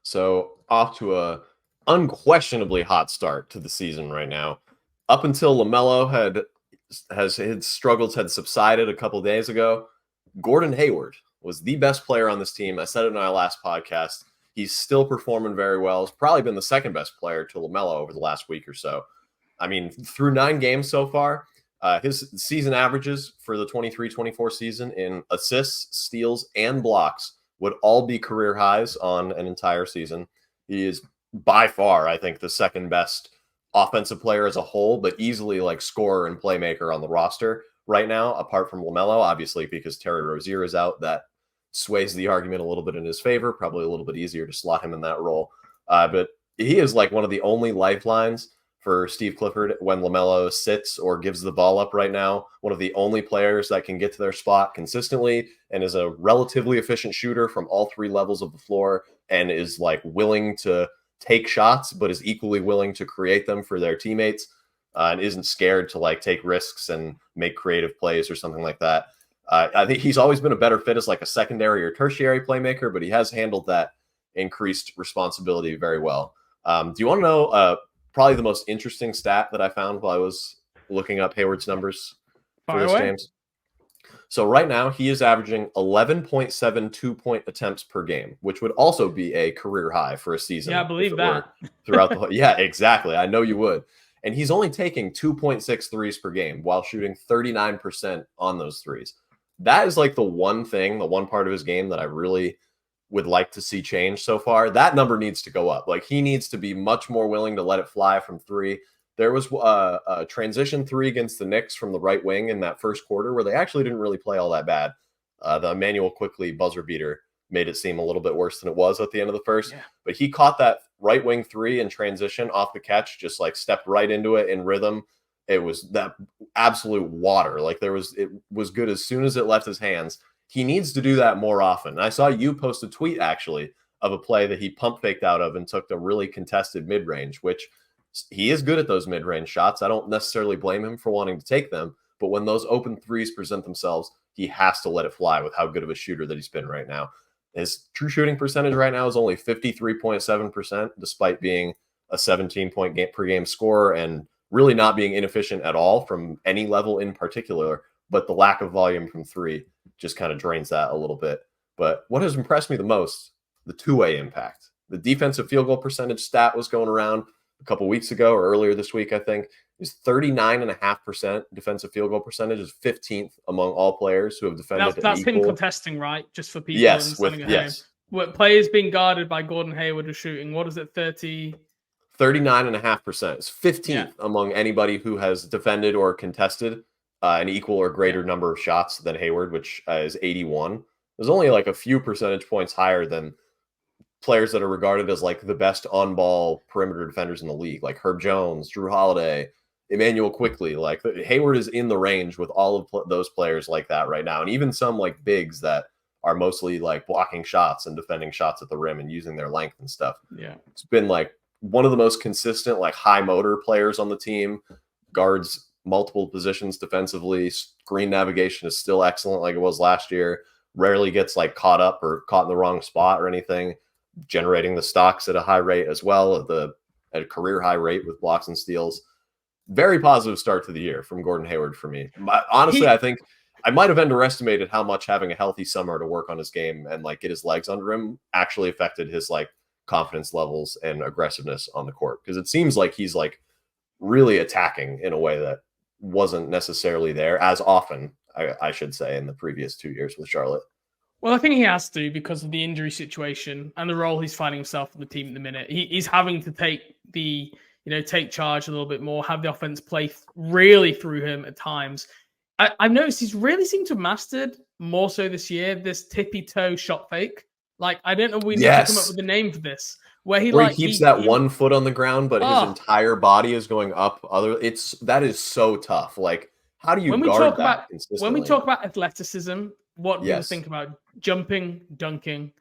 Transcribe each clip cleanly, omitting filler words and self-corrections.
So off to a unquestionably hot start to the season right now. Up until LaMelo his struggles had subsided a couple days ago, Gordon Hayward was the best player on this team. I said it in our last podcast. He's still performing very well. He's probably been the second best player to LaMelo over the last week or so. I mean, through 9 games so far, his season averages for the 23-24 season in assists, steals, and blocks would all be career highs on an entire season. He is by far, I think, the second best offensive player as a whole, but easily like scorer and playmaker on the roster right now, apart from LaMelo, obviously, because Terry Rozier is out. That sways the argument a little bit in his favor, probably a little bit easier to slot him in that role. But he is like one of the only lifelines for Steve Clifford when LaMelo sits or gives the ball up right now. One of the only players that can get to their spot consistently and is a relatively efficient shooter from all 3 levels of the floor and is like willing to take shots, but is equally willing to create them for their teammates and isn't scared to like take risks and make creative plays or something like that. I think he's always been a better fit as like a secondary or tertiary playmaker, but he has handled that increased responsibility very well. Do you want to know probably the most interesting stat that I found while I was looking up Hayward's numbers for this games? So right now he is averaging 11.72 point attempts per game, which would also be a career high for a season. Yeah, I believe that. Throughout the whole, yeah, exactly. I know you would. And he's only taking 2.6 threes per game while shooting 39% on those threes. That is like the one part of his game that I really would like to see change so far. That number needs to go up. Like he needs to be much more willing to let it fly from 3. There was a transition 3 against the Knicks from the right wing in that first quarter where they actually didn't really play all that bad. The Emmanuel Quickly buzzer beater made it seem a little bit worse than it was at the end of the first. Yeah. But he caught that right wing 3 in transition off the catch, just like stepped right into it in rhythm. It was that absolute water. Like it was good as soon as it left his hands. He needs to do that more often. I saw you post a tweet actually of a play that he pump faked out of and took a really contested mid-range, which he is good at those mid-range shots. I don't necessarily blame him for wanting to take them, but when those open threes present themselves, he has to let it fly with how good of a shooter that he's been right now. His true shooting percentage right now is only 53.7%, despite being a 17-point per game scorer and really not being inefficient at all from any level in particular, but the lack of volume from 3 just kind of drains that a little bit. But what has impressed me the most, the two-way impact. The defensive field goal percentage stat was going around a couple weeks ago or earlier this week, I think. Is 39.5% defensive field goal percentage, is 15th among all players who have defended. That's him contesting, right? Just for people yes, at home. What players being guarded by Gordon Hayward is shooting? What is it? 39.5%. It's 15th among anybody who has defended or contested an equal or greater number of shots than Hayward, which is 81. There's only like a few percentage points higher than players that are regarded as like the best on-ball perimeter defenders in the league, like Herb Jones, Drew Holiday, Emmanuel Quickly. Like Hayward is in the range with all of those players like that right now, and even some like bigs that are mostly like blocking shots and defending shots at the rim and using their length and stuff. Yeah, it's been like one of the most consistent like high motor players on the team. Guards multiple positions defensively. Screen navigation is still excellent like it was last year. Rarely gets like caught up or caught in the wrong spot or anything. Generating the stocks at a high rate as well, at a career high rate with blocks and steals. Very positive start to the year from Gordon Hayward for me. Honestly, I think I might have underestimated how much having a healthy summer to work on his game and like get his legs under him actually affected his like confidence levels and aggressiveness on the court. Because it seems like he's like really attacking in a way that wasn't necessarily there as often, I should say, in the previous 2 years with Charlotte. Well, I think he has to because of the injury situation and the role he's finding himself in the team at the minute. He's having to take charge a little bit more, have the offense play really through him at times. I've noticed he's really seemed to have mastered more so this year this tippy toe shot fake. Like I don't know, we need to come up with a name for this. Where he keeps that 1 foot on the ground, but his entire body is going up. That is so tough. Like how do you guard that consistently? When we talk about athleticism, what do you think about jumping, dunking?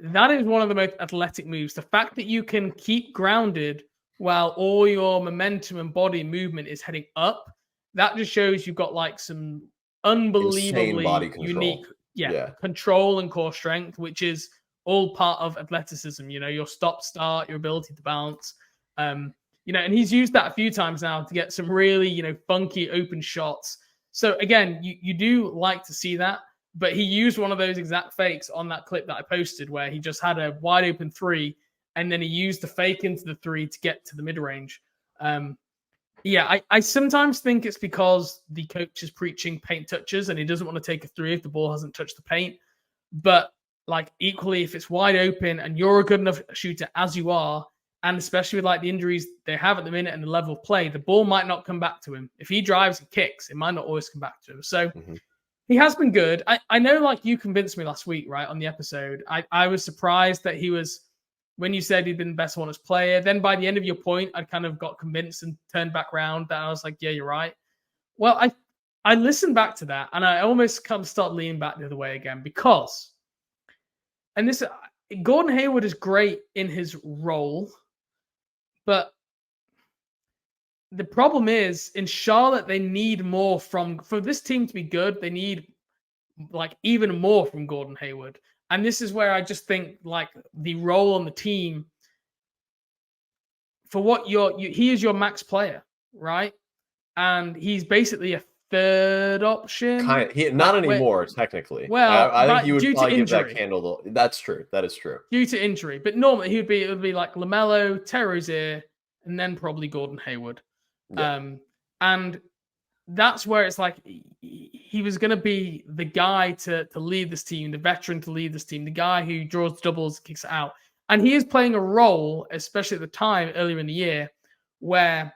That is one of the most athletic moves. The fact that you can keep grounded while all your momentum and body movement is heading up, that just shows you've got like some unbelievably unique control and core strength, which is all part of athleticism. Your stop start, your ability to bounce. And he's used that a few times now to get some really, funky open shots. So again, you do like to see that, but he used one of those exact fakes on that clip that I posted where he just had a wide open three and then he used the fake into the three to get to the mid range. I sometimes think it's because the coach is preaching paint touches and he doesn't want to take a three if the ball hasn't touched the paint. But equally, if it's wide open and you're a good enough shooter as you are, and especially with the injuries they have at the minute and the level of play, the ball might not come back to him. If he drives and kicks, it might not always come back to him. So he has been good. I know you convinced me last week, right, on the episode. I was surprised that he was, when you said he'd been the best Hornets player, then by the end of your point, I kind of got convinced and turned back around that I was like, yeah, you're right. Well, I listened back to that and I almost kind of started leaning back the other way again because, and this, Gordon Hayward is great in his role, but the problem is in Charlotte, they need more for this team to be good. They need even more from Gordon Hayward. And this is where I just think the role on the team for what he is your max player, right? And he's basically a third option. Not anymore, technically. Well, I think you would due probably to give that injury. candle. That's true. That is true. Due to injury. But normally it would be like LaMelo, Terry Rozier, and then probably Gordon Hayward. Yeah. And that's where it's he was going to be the guy to lead this team, the veteran to lead this team, the guy who draws doubles, kicks it out. And he is playing a role, especially at the time earlier in the year, where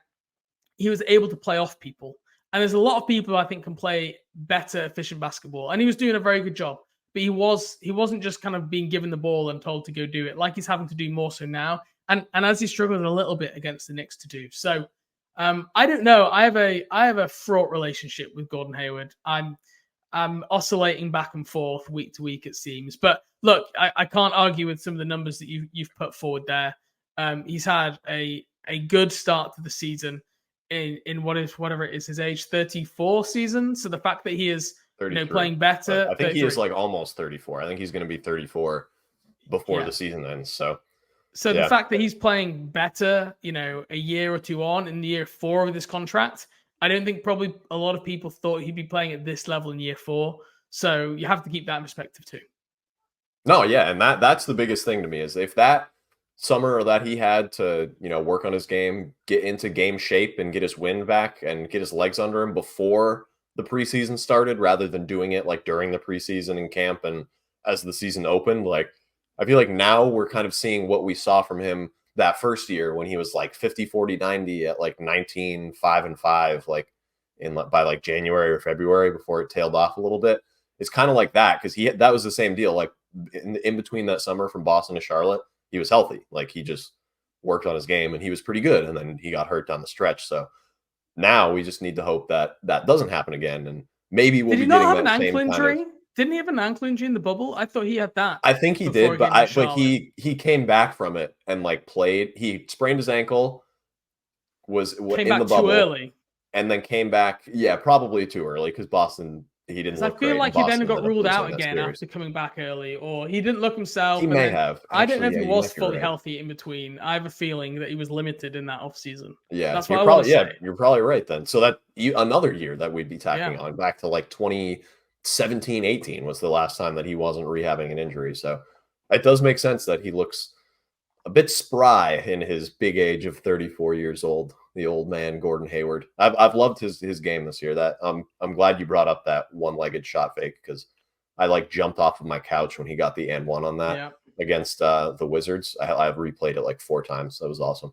he was able to play off people. And there's a lot of people who I think can play better, efficient basketball. And he was doing a very good job. But he wasn't just kind of being given the ball and told to go do it. He's having to do more so now. And as he struggled a little bit against the Knicks to do. So I don't know. I have a fraught relationship with Gordon Hayward. I'm oscillating back and forth week to week, it seems. But look, I can't argue with some of the numbers that you've put forward there. He's had a good start to the season in whatever it is, his age 34 season. So the fact that he is playing better. I think he is almost 34. I think he's going to be 34 before the season ends. So the fact that he's playing better, a year or two on in year 4 of this contract, I don't think probably a lot of people thought he'd be playing at this level in year 4. So you have to keep that in perspective too. No, yeah. And that's the biggest thing to me is if that summer that he had to, work on his game, get into game shape and get his wind back and get his legs under him before the preseason started, rather than doing it during the preseason in camp and as the season opened, I feel like now we're kind of seeing what we saw from him that first year when he was 50, 40, 90 at 19, 5 and 5, by January or February before it tailed off a little bit. It's kind of like that because that was the same deal. In between that summer from Boston to Charlotte, he was healthy. He just worked on his game and he was pretty good. And then he got hurt down the stretch. So now we just need to hope that doesn't happen again. And maybe we'll be getting that same kind of... Did he not have an ankle injury? Didn't he have an ankle injury in the bubble? I thought he had that. I think he did, but he came back from it and played. He sprained his ankle, was in the bubble too early, and then came back. Yeah, probably too early because Boston. He didn't. I feel like he then got ruled out again after coming back early, or he didn't look himself. He may have. I don't know if he was fully healthy in between. I have a feeling that he was limited in that off season. Yeah, that's what I want to say. You're probably right then. So that another year that we'd be tacking on back to 2017, 18 was the last time that he wasn't rehabbing an injury. So it does make sense that he looks a bit spry in his big age of 34 years old. The old man, Gordon Hayward. I've loved his game this year. That I'm glad you brought up that one-legged shot fake because I jumped off of my couch when he got the and one on that against the Wizards. I've replayed it 4 times. That was awesome.